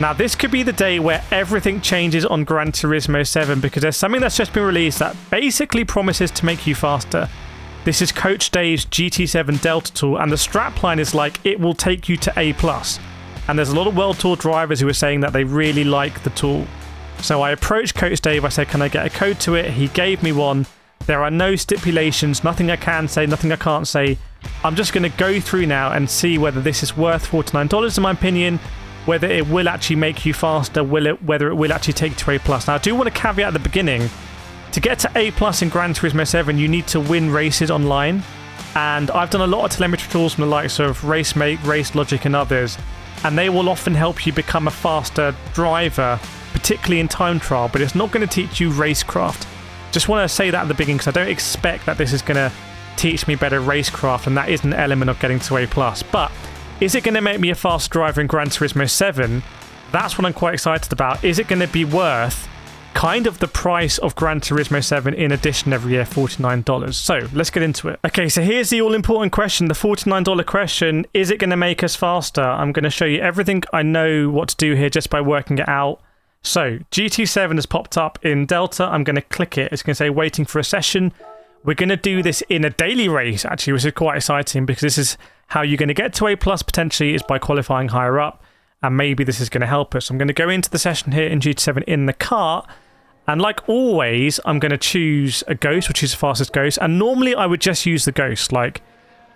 Now, this could be the day where everything changes on Gran Turismo 7 because there's something that's just been released that basically promises to make you faster. This is Coach Dave's GT7 Delta tool, and the strapline is like it will take you to A+. And there's a lot of World Tour drivers who are saying that they really like the tool. So I approached Coach Dave, I said, can I get a code to it? He gave me one. There are no stipulations, nothing I can say, nothing I can't say. I'm just going to go through now and see whether this is worth $49 in my opinion, whether it will actually make you faster, whether it will actually take you to A+. Now I do want to caveat at the beginning, to get to A+ in Gran Turismo 7 you need to win races online, and I've done a lot of telemetry tools from the likes of RaceMate, Race Logic and others, and they will often help you become a faster driver, particularly in time trial, but it's not going to teach you racecraft. Just want to say that at the beginning because I don't expect that this is going to teach me better racecraft, and that is an element of getting to A+. But is it going to make me a faster driver in Gran Turismo 7? That's what I'm quite excited about. Is it going to be worth kind of the price of Gran Turismo 7 in addition every year, $49? So let's get into it. Okay, so here's the all-important question, the $49 question. Is it going to make us faster? I'm going to show you everything I know what to do here just by working it out. So GT7 has popped up in Delta. I'm going to click it. It's going to say waiting for a session. We're going to do this in a daily race, actually, which is quite exciting because this is how you're going to get to A+ potentially, is by qualifying higher up. And maybe this is going to help us. I'm going to go into the session here in GT7 in the kart. And like always, I'm going to choose a ghost, which is the fastest ghost. And normally I would just use the ghost. Like,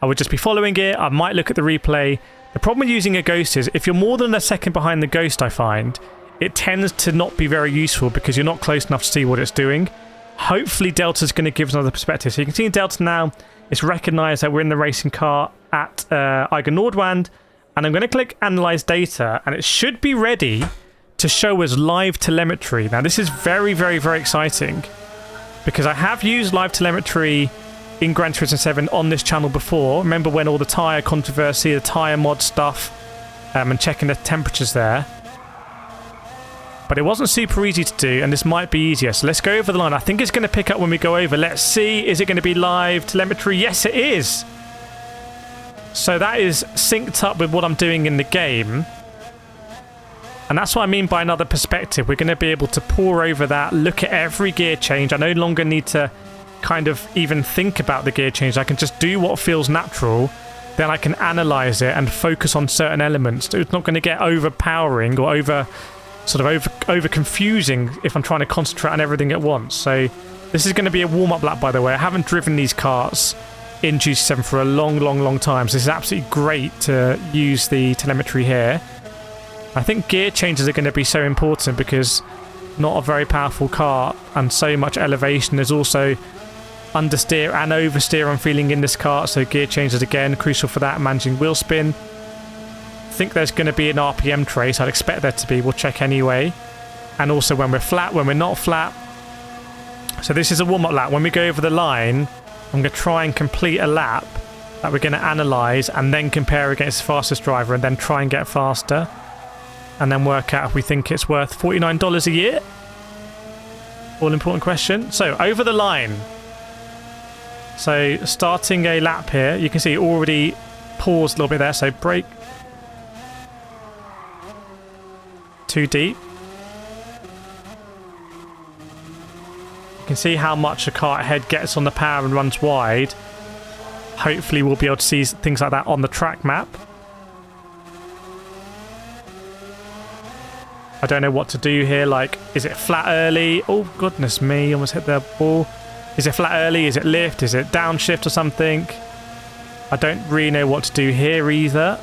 I would just be following it. I might look at the replay. The problem with using a ghost is if you're more than a second behind the ghost, I find, it tends to not be very useful because you're not close enough to see what it's doing. Hopefully Delta's going to give us another perspective. So you can see in Delta now, it's recognised that we're in the racing car at Eigen Nordwand. And I'm going to click Analyze Data, and it should be ready to show us live telemetry. Now, this is very, very, very exciting because I have used live telemetry in Gran Turismo 7 on this channel before. Remember when all the tyre controversy, the tyre mod stuff, and checking the temperatures there. But it wasn't super easy to do, and this might be easier. So let's go over the line. I think it's going to pick up when we go over. Let's see. Is it going to be live telemetry? Yes, it is. So that is synced up with what I'm doing in the game. And that's what I mean by another perspective. We're going to be able to pour over that, look at every gear change. I no longer need to kind of even think about the gear change. I can just do what feels natural. Then I can analyze it and focus on certain elements. It's not going to get overpowering or over confusing if I'm trying to concentrate on everything at once. So this is going to be a warm-up lap, by the way. I haven't driven these karts in GT7 for a long time, so this is absolutely great to use the telemetry here. I think gear changes are going to be so important because not a very powerful car and so much elevation. There's also understeer and oversteer I'm feeling in this car, so gear changes again crucial for that, managing wheel spin. I think there's going to be an RPM trace. I'd expect there to be. We'll check anyway. And also when we're flat, when we're not flat. So this is a warm-up lap. When we go over the line, I'm going to try and complete a lap that we're going to analyse and then compare against the fastest driver and then try and get faster. And then work out if we think it's worth $49 a year. All important question. So over the line. So starting a lap here. You can see already paused a little bit there. So brake. Too deep. You can see how much a car ahead gets on the power and runs wide. Hopefully we'll be able to see things like that on the track map. I don't know what to do here. Like, is it flat early? Oh, goodness me. Almost hit the ball. Is it flat early? Is it lift? Is it downshift or something? I don't really know what to do here either.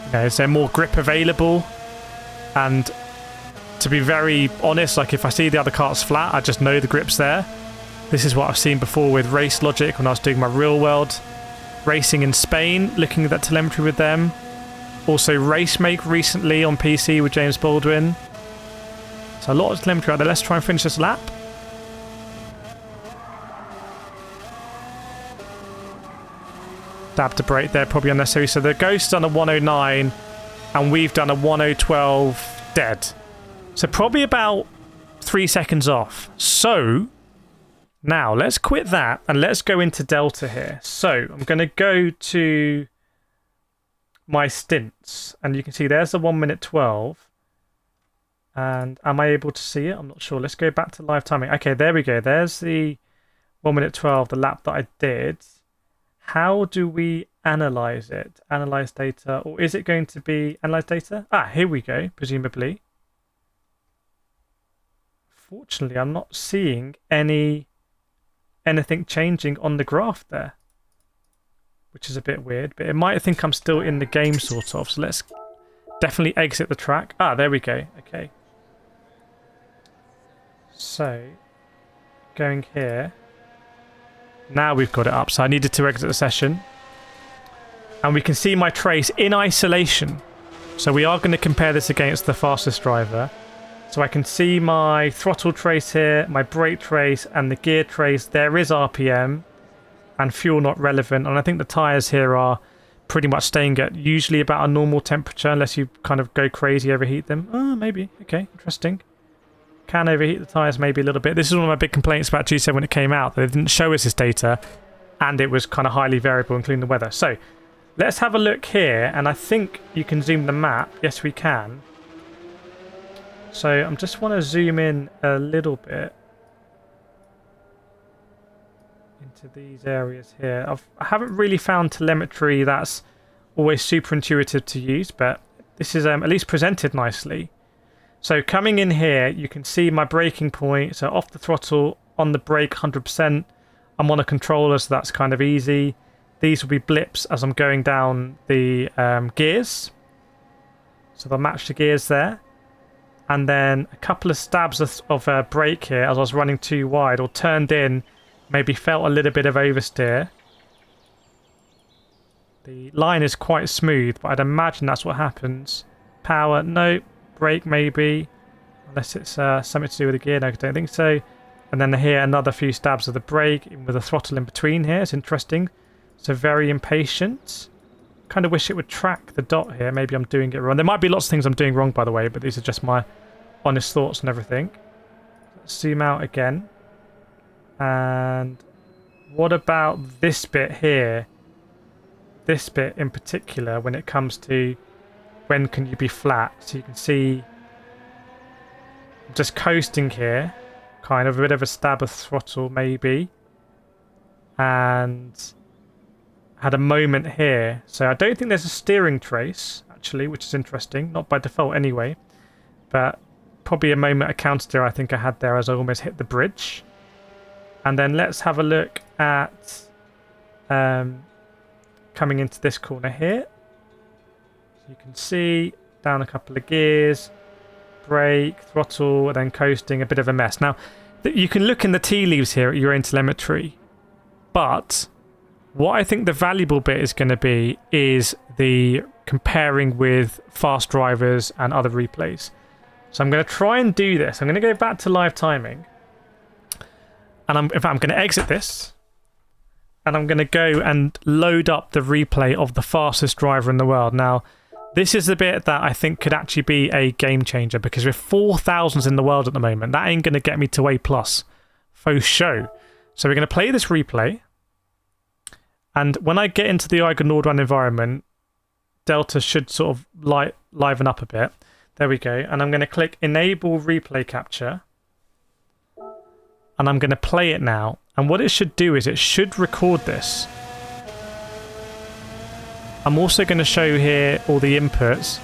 Okay, is there more grip available? And to be very honest, like if I see the other carts flat, I just know the grip's there. This is what I've seen before with Race Logic when I was doing my real world racing in Spain, looking at that telemetry with them. Also RaceMake recently on PC with James Baldwin. So a lot of telemetry out there. Let's try and finish this lap. Dab to brake there, probably unnecessary. So the Ghost's done a 109 and we've done a 1012 dead. So probably about 3 seconds off. So now let's quit that and let's go into Delta here. So I'm going to go to my stints, and you can see there's the 1 minute 12. And am I able to see it? I'm not sure. Let's go back to live timing. Okay, there we go. There's the 1 minute 12, the lap that I did. How do we analyze it? Analyze data, or is it going to be analyze data? Ah, here we go, presumably. Fortunately, I'm not seeing anything changing on the graph there, which is a bit weird, but it might think I'm still in the game, sort of. So let's definitely exit the track. Ah, there we go. Okay. So, going here. Now we've got it up. So I needed to exit the session. And we can see my trace in isolation. So we are going to compare this against the fastest driver. So I can see my throttle trace here, my brake trace, and the gear trace. There is RPM and fuel not relevant. And I think the tyres here are pretty much staying at usually about a normal temperature, unless you kind of go crazy, overheat them. Oh, maybe. Okay, interesting. Can overheat the tyres maybe a little bit. This is one of my big complaints about G7 when it came out. They didn't show us this data, and it was kind of highly variable, including the weather. So let's have a look here, and I think you can zoom the map. Yes, we can. So I just want to zoom in a little bit into these areas here. I haven't really found telemetry that's always super intuitive to use, but this is at least presented nicely. So coming in here, you can see my braking point. So off the throttle, on the brake, 100%. I'm on a controller, so that's kind of easy. These will be blips as I'm going down the gears. So they'll match the gears there. And then a couple of stabs of brake here as I was running too wide or turned in, maybe felt a little bit of oversteer. The line is quite smooth, but I'd imagine that's what happens. Power, no. Brake maybe, unless it's something to do with the gear. No, I don't think so. And then here another few stabs of the brake with a throttle in between here. It's interesting. So very impatient. Kind of wish it would track the dot here. Maybe I'm doing it wrong. There might be lots of things I'm doing wrong, by the way, but these are just my honest thoughts and everything. Let's zoom out again. And what about this bit here? This bit in particular, when it comes to when can you be flat? So you can see I'm just coasting here, kind of a bit of a stab of throttle maybe, and had a moment here. So I don't think there's a steering trace actually, which is interesting, not by default anyway, but probably a moment of counter steer I think I had there as I almost hit the bridge. And then let's have a look at coming into this corner here. You can see down a couple of gears, brake, throttle, and then coasting, a bit of a mess. Now, you can look in the tea leaves here at your own telemetry, but what I think the valuable bit is going to be is the comparing with fast drivers and other replays. So I'm going to try and do this. I'm going to go back to live timing, and in fact, I'm going to exit this, and I'm going to go and load up the replay of the fastest driver in the world. Now, this is the bit that I think could actually be a game changer, because with 4,000s in the world at the moment, that ain't going to get me to A+, for show. So we're going to play this replay, and when I get into the Eiger Nordrun environment, Delta should sort of liven up a bit. There we go. And I'm going to click Enable Replay Capture, and I'm going to play it now. And what it should do is it should record this. I'm also going to show here all the inputs.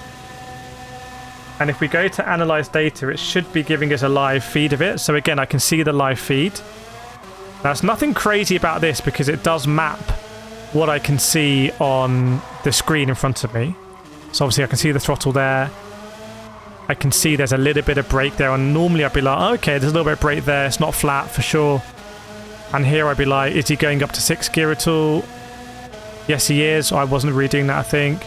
And if we go to Analyze Data, it should be giving us a live feed of it. So again, I can see the live feed. There's nothing crazy about this because it does map what I can see on the screen in front of me. So obviously I can see the throttle there. I can see there's a little bit of brake there. And normally I'd be like, oh, okay, there's a little bit of brake there. It's not flat for sure. And here I'd be like, is he going up to 6th gear at all? Yes, he is. I wasn't really doing that, I think.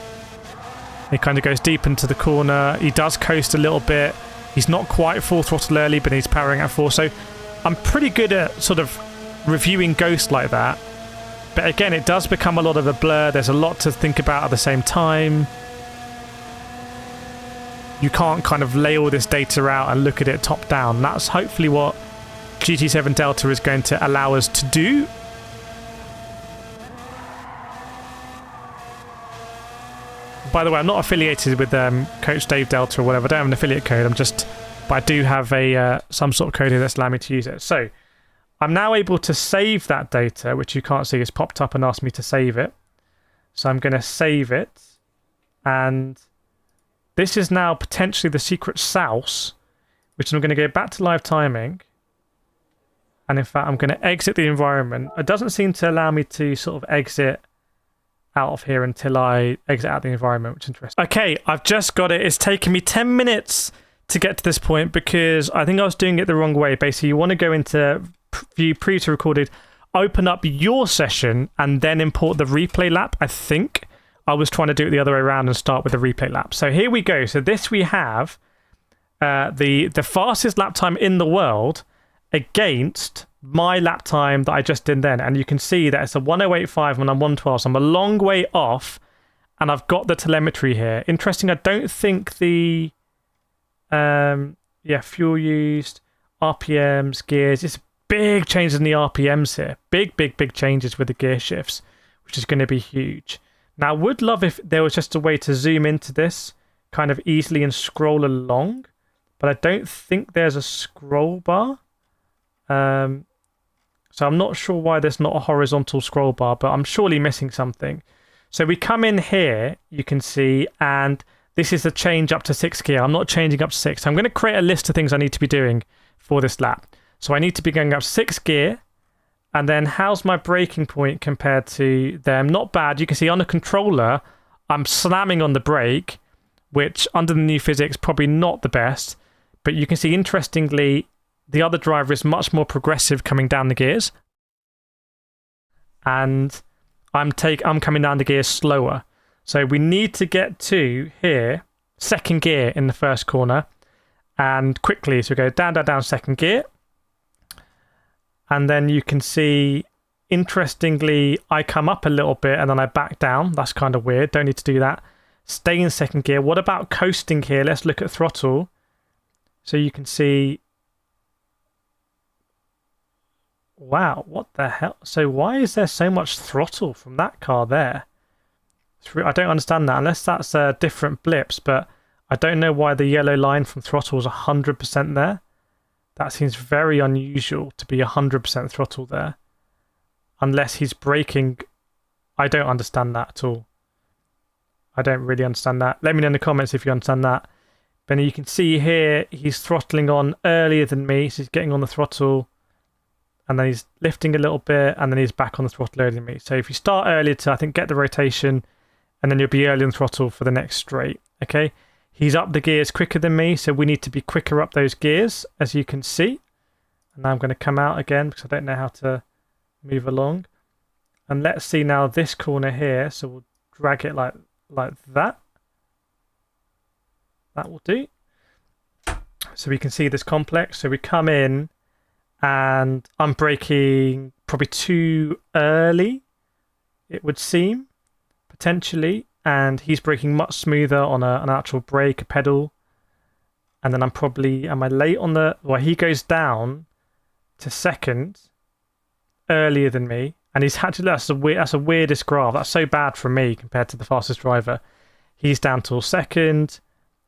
He kind of goes deep into the corner. He does coast a little bit. He's not quite full throttle early, but he's powering at 4. So I'm pretty good at sort of reviewing Ghost like that. But again, it does become a lot of a blur. There's a lot to think about at the same time. You can't kind of lay all this data out and look at it top down. That's hopefully what GT7 Delta is going to allow us to do. By the way, I'm not affiliated with Coach Dave Delta or whatever. I don't have an affiliate code. But I do have a some sort of code here that's allowing me to use it. So I'm now able to save that data, which you can't see. It's popped up and asked me to save it. So I'm going to save it. And this is now potentially the secret source, which I'm going to go back to live timing. And in fact, I'm going to exit the environment. It doesn't seem to allow me to sort of exit out of here until I exit out the environment, which is interesting. Okay, I've just got it. It's taken me 10 minutes to get to this point because I think I was doing it the wrong way. Basically, you want to go into view previously recorded, open up your session, and then import the replay lap. I think I was trying to do it the other way around and start with the replay lap. So here we go. So this we have the fastest lap time in the world against my lap time that I just did then, and you can see that it's a 1:08.5 when I'm 1:12, so I'm a long way off, and I've got the telemetry here. Interesting, I don't think the fuel used, RPMs, gears, it's big changes in the RPMs here, big changes with the gear shifts, which is going to be huge. Now I would love if there was just a way to zoom into this kind of easily and scroll along, but I don't think there's a scroll bar. So I'm not sure why there's not a horizontal scroll bar, but I'm surely missing something. So we come in here, you can see, and this is the change up to 6 gear. I'm not changing up to 6. So I'm going to create a list of things I need to be doing for this lap. So I need to be going up 6 gear, and then how's my braking point compared to them? Not bad. You can see on the controller, I'm slamming on the brake, which under the new physics, probably not the best. But you can see, interestingly, the other driver is much more progressive coming down the gears. And I'm coming down the gears slower. So we need to get to here, 2nd gear in the first corner, and quickly. So we go down, 2nd gear. And then you can see, interestingly, I come up a little bit and then I back down. That's kind of weird. Don't need to do that. Stay in 2nd gear. What about coasting here? Let's look at throttle. So you can see, wow, what the hell? So why is there so much throttle from that car there? I don't understand that, unless that's different blips, but I don't know why the yellow line from throttle is 100% there. That seems very unusual to be 100% throttle there. Unless he's braking. I don't understand that at all. I don't really understand that. Let me know in the comments if you understand that. But you can see here, he's throttling on earlier than me, so he's getting on the throttle. And then he's lifting a little bit, and then he's back on the throttle earlier than me. So if you start earlier to, I think, get the rotation, and then you'll be early on the throttle for the next straight. Okay, he's up the gears quicker than me, so we need to be quicker up those gears, as you can see. And now I'm going to come out again because I don't know how to move along. And let's see now this corner here. So we'll drag it like that. That will do. So we can see this complex. So we come in, and I'm braking probably too early, it would seem, potentially. And he's braking much smoother on an actual brake, a pedal. And then I'm probably, am I late on the, well, he goes down to 2nd earlier than me. And he's actually, that's the weirdest graph. That's so bad for me compared to the fastest driver. He's down till 2nd,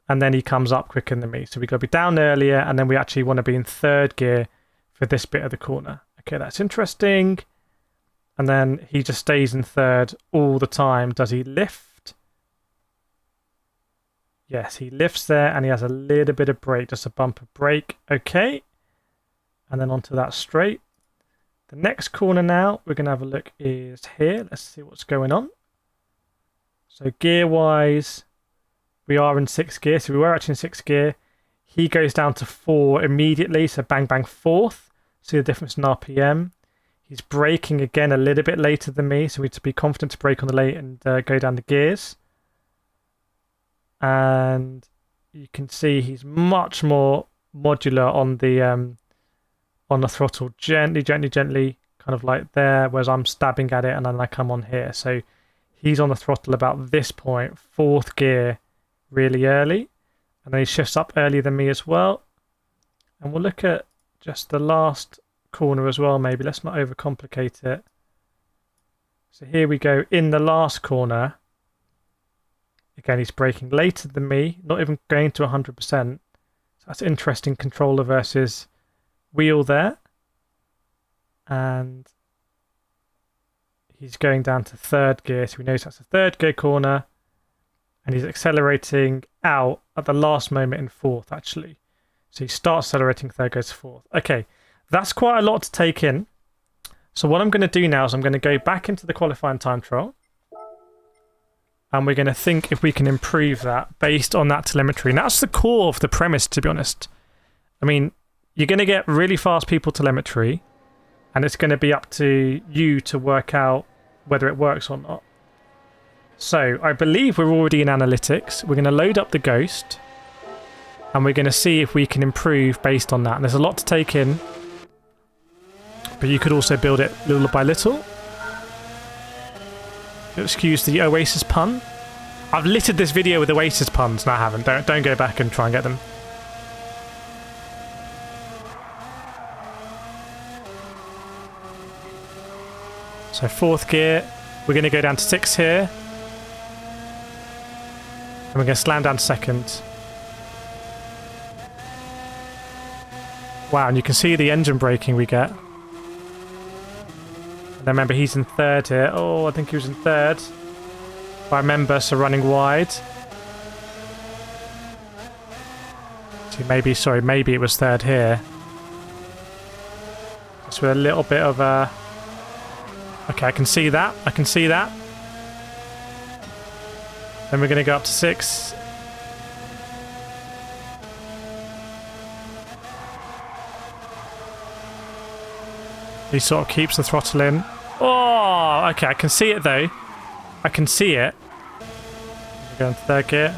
and then he comes up quicker than me. So we got to be down earlier, and then we actually want to be in 3rd gear for this bit of the corner. Okay, that's interesting. And then he just stays in 3rd all the time. Does he lift? Yes, he lifts there, and he has a little bit of brake, just a bumper brake. Okay. And then onto that straight. The next corner now we're going to have a look is here. Let's see what's going on. So gear-wise, we are in 6th gear. So we were actually in 6th gear. He goes down to 4 immediately. So bang, bang, 4th. See the difference in RPM. He's braking again a little bit later than me. So we need to be confident to brake on the late and go down the gears. And you can see he's much more modular on the throttle. Gently, kind of like there, whereas I'm stabbing at it and then I come on here. So he's on the throttle about this point, 4th gear, really early. And then he shifts up earlier than me as well. And we'll look at just the last corner as well, maybe. Let's not overcomplicate it. So here we go in the last corner. Again, he's braking later than me, not even going to 100%. So that's interesting, controller versus wheel there. And he's going down to third gear, so we know that's a third gear corner. And he's accelerating out at the last moment in fourth, actually. So he starts accelerating, third goes fourth. Okay, that's quite a lot to take in. So what I'm going to do now is I'm going to go back into the qualifying time trial. And we're going to think if we can improve that based on that telemetry. And that's the core of the premise, to be honest. I mean, you're going to get really fast people telemetry. And it's going to be up to you to work out whether it works or not. So I believe we're already in analytics. We're going to load up the Ghost. And we're going to see if we can improve based on that. And there's a lot to take in. But you could also build it little by little. Excuse the Oasis pun. I've littered this video with Oasis puns. No, I haven't. Don't go back and try and get them. So fourth gear. We're going to go down to 6 here. And we're going to slam down to second. Wow, and you can see the engine braking we get. And then remember, he's in third here. Oh, I think he was in third. If I remember, so running wide. So maybe it was third here. Just with a little bit of a... Okay, I can see that. Then we're going to go up to 6. He sort of keeps the throttle in. Oh, okay, I can see it though. I can see it. We're going to third gear.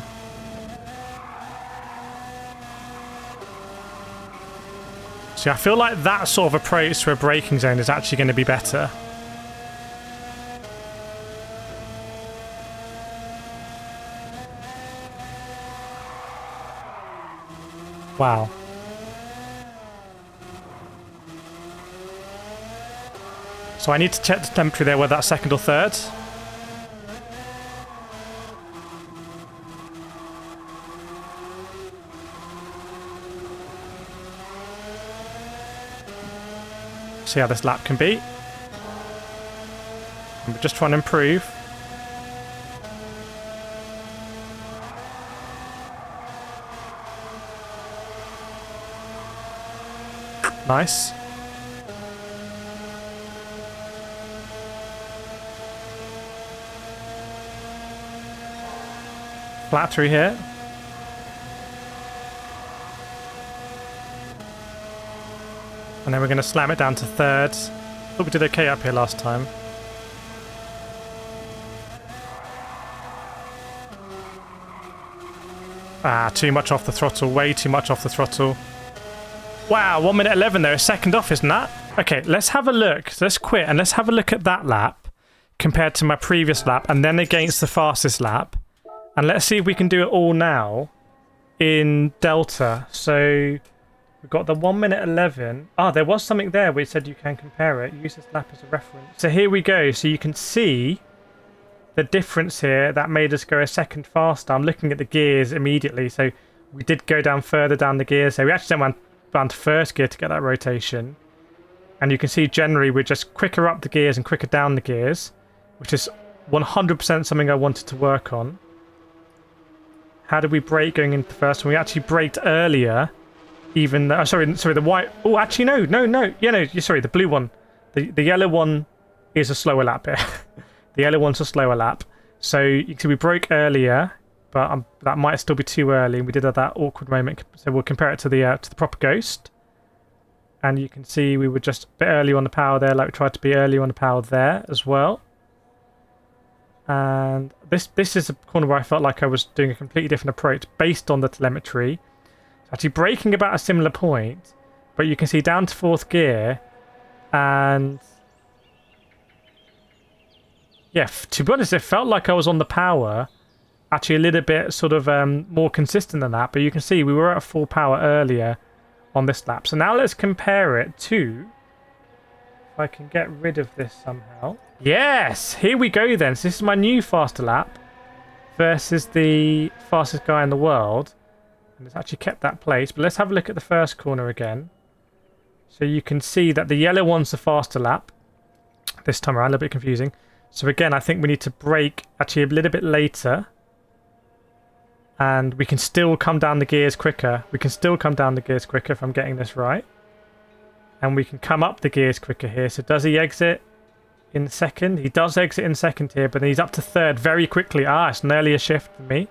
See, I feel like that sort of approach to a braking zone is actually going to be better. Wow. So I need to check the telemetry there, whether that's second or third. See how this lap can be. And we're just trying to improve. Nice. Flat through here. And then we're going to slam it down to third. Thought we did okay up here last time. Ah, too much off the throttle. Way too much off the throttle. Wow, 1 minute 11 there. A second off, isn't that? Okay, let's have a look. So let's quit and let's have a look at that lap compared to my previous lap and then against the fastest lap. And let's see if we can do it all now in Delta. So we've got the 1 minute 11. Ah, there was something there where it said you can compare it. Use this lap as a reference. So here we go. So you can see the difference here that made us go a second faster. I'm looking at the gears immediately. So we did go down further down the gears. So we actually went down to first gear to get that rotation. And you can see generally we're just quicker up the gears and quicker down the gears, which is 100% something I wanted to work on. How did we brake going into the first one? We actually braked earlier, even though, sorry, the white. Oh, actually, no. Yeah, no, sorry, the blue one. The yellow one is a slower lap here. The yellow one's a slower lap. So you can see we broke earlier, but that might still be too early. We did have that awkward moment. So we'll compare it to the proper Ghost. And you can see we were just a bit early on the power there, like we tried to be early on the power there as well. And this is a corner where I felt like I was doing a completely different approach based on the telemetry. Actually braking about a similar point, but you can see down to fourth gear, and yeah, to be honest, it felt like I was on the power, actually a little bit sort of more consistent than that, but you can see we were at full power earlier on this lap. So now let's compare it to, if I can get rid of this somehow. Yes, here we go then. So this is my new faster lap. versus the fastest guy in the world. And it's actually kept that place. But let's have a look at the first corner again. So you can see that the yellow one's the faster lap. This time around, a little bit confusing. So again, I think we need to brake actually a little bit later. And we can still come down the gears quicker. We can still come down the gears quicker if I'm getting this right. And we can come up the gears quicker here. So does he exit in second? He does exit in second here, but then he's up to third very quickly. Ah, it's an earlier shift than me.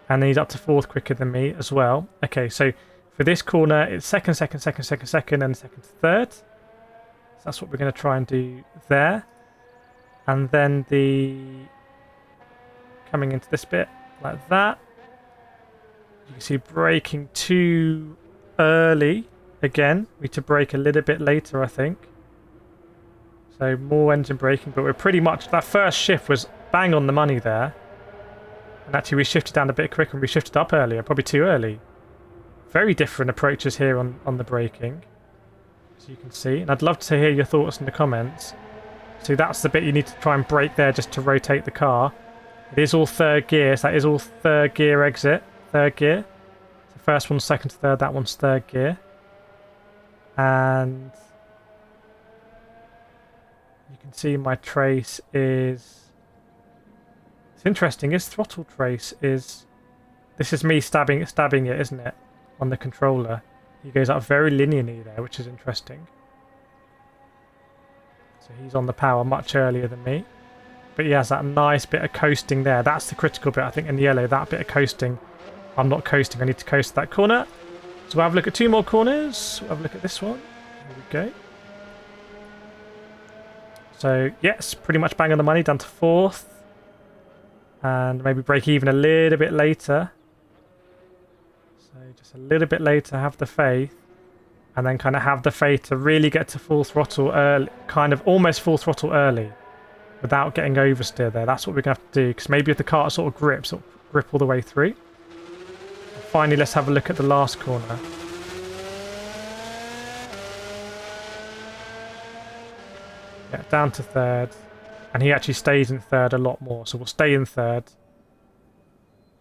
And then he's up to fourth quicker than me as well. Okay, so for this corner, it's second, and second to third. So that's what we're going to try and do there. And then coming into this bit like that. You can see braking too early. Again, we need to brake a little bit later, I think. So more engine braking, but we're pretty much... That first shift was bang on the money there. And actually we shifted down a bit quicker and we shifted up earlier, probably too early. Very different approaches here on the braking, as you can see. And I'd love to hear your thoughts in the comments. So that's the bit you need to try and brake there just to rotate the car. It is all third gear, so that is all third gear exit. Third gear. The first one's second to third, that one's third gear. And you can see my trace is... It's interesting, his throttle trace is... This is me stabbing it, isn't it? On the controller. He goes up very linearly there, which is interesting. So he's on the power much earlier than me. But he has that nice bit of coasting there. That's the critical bit, I think, in yellow. That bit of coasting. I'm not coasting. I need to coast that corner. So we'll have a look at two more corners. We'll have a look at this one. Here we go. So, yes, pretty much bang on the money. Down to fourth. And maybe break even a little bit later. So just a little bit later, have the faith. And then kind of have the faith to really get to full throttle early. Kind of almost full throttle early. Without getting oversteer there. That's what we're going to have to do. Because maybe if the car sort of grips, it'll grip all the way through. Finally, let's have a look at the last corner. Yeah, down to third. And he actually stays in third a lot more. So we'll stay in third.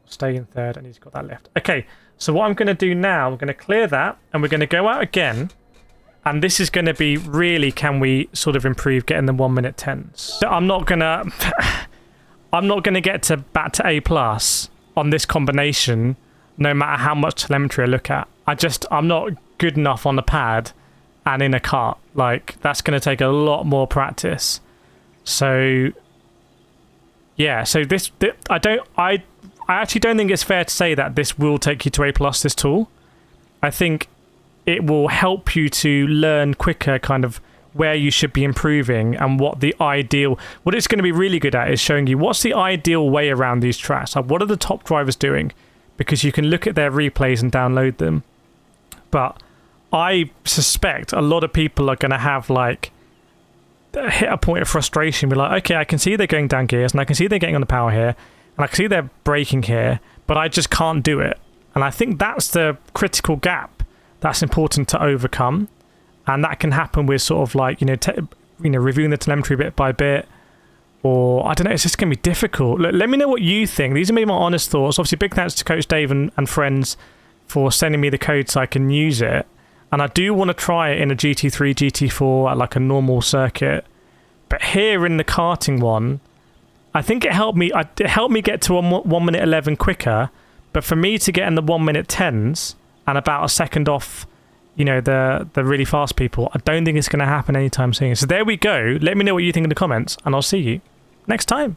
Stay in third, and he's got that left. Okay, so what I'm going to do now, I'm going to clear that, and we're going to go out again. And this is going to be really, can we sort of improve getting the 1 minute 10s? So I'm not going to get back to A+ on this combination, no matter how much telemetry I look at. I'm not good enough on the pad and in a kart. Like, that's going to take a lot more practice. So yeah, so I actually don't think it's fair to say that this will take you to A+, this tool. I think it will help you to learn quicker kind of where you should be improving and what it's going to be really good at is showing you what's the ideal way around these tracks. Like, what are the top drivers doing? Because you can look at their replays and download them. But I suspect a lot of people are going to have like hit a point of frustration. Be like, okay, I can see they're going down gears and I can see they're getting on the power here and I can see they're braking here, but I just can't do it. And I think that's the critical gap that's important to overcome. And that can happen with sort of like, reviewing the telemetry bit by bit. Or, I don't know, it's just going to be difficult. Look, let me know what you think. These are maybe my honest thoughts. Obviously, big thanks to Coach Dave and friends for sending me the code so I can use it. And I do want to try it in a GT3, GT4 at like a normal circuit. But here in the karting one, I think it helped me get to 1 minute 11 quicker. But for me to get in the 1 minute 10s and about a second off, the really fast people, I don't think it's going to happen anytime soon. So there we go. Let me know what you think in the comments, and I'll see you next time.